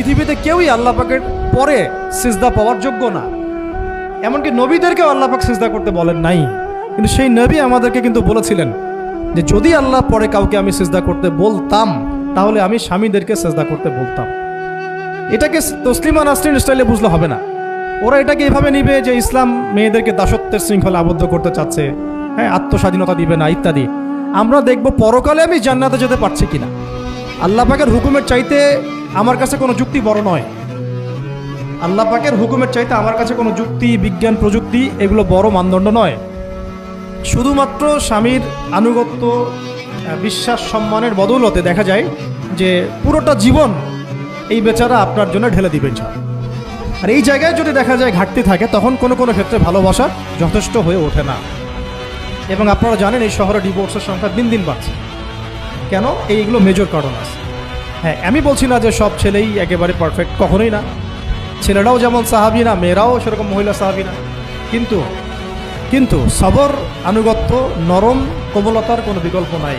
পৃথিবীতে কেউই আল্লাহ পাকের পরে সিজদা পাওয়ার যোগ্য না। এমনকি নবীদেরকেও আল্লাহ পাক সিজদা করতে বলেন নাই, কিন্তু সেই নবী আমাদেরকে কিন্তু বলেছিলেন যে যদি আল্লাহ পরে কাউকে আমি সিজদা করতে বলতাম তাহলে আমি স্বামীদেরকে সিজদা করতে বলতাম। এটাকে তসলিমা নাসরিন স্টাইলে বুঝলে হবে না। ওরা এটাকে এভাবে নিবে যে ইসলাম মেয়েদেরকে দাসত্বের শৃঙ্খলা আবদ্ধ করতে চাচ্ছে, হ্যাঁ, আত্মস্বাধীনতা দিবে না ইত্যাদি। আমরা দেখব পরকালে আমি জান্নাতে যেতে পারছি কিনা। আল্লাহ পাকের হুকুমের চাইতে আমার কাছে কোনো যুক্তি বড় নয়। আল্লাহ পাকের হুকুমের চাইতে আমার কাছে কোনো যুক্তি, বিজ্ঞান, প্রযুক্তি এগুলো বড় মানদণ্ড নয়। শুধুমাত্র স্বামীর আনুগত্য, বিশ্বাস, সম্মানের বদৌলতে দেখা যায় যে পুরোটা জীবন এই বেচারা আপনার জন্য ঢেলে দিবেন। আর এই জায়গায় যদি দেখা যায় ঘাটতি থাকে, তখন কোনো কোনো ক্ষেত্রে ভালোবাসা যথেষ্ট হয়ে ওঠে না। এবং আপনারা জানেন এই শহরে ডিভোর্সের সংখ্যা দিন দিন বাড়ছে। কেন? এইগুলো মেজর কারণ আছে। হ্যাঁ, আমি বলছি না যে সব ছেলেই একেবারে পারফেক্ট, কখনোই না। ছেলেরাও যেমন সাহাবী না, মেয়েরাও সেরকম মহিলা সাহাবী না। কিন্তু সবর, আনুগত্য, নরম কোমলতার কোনো বিকল্প নাই।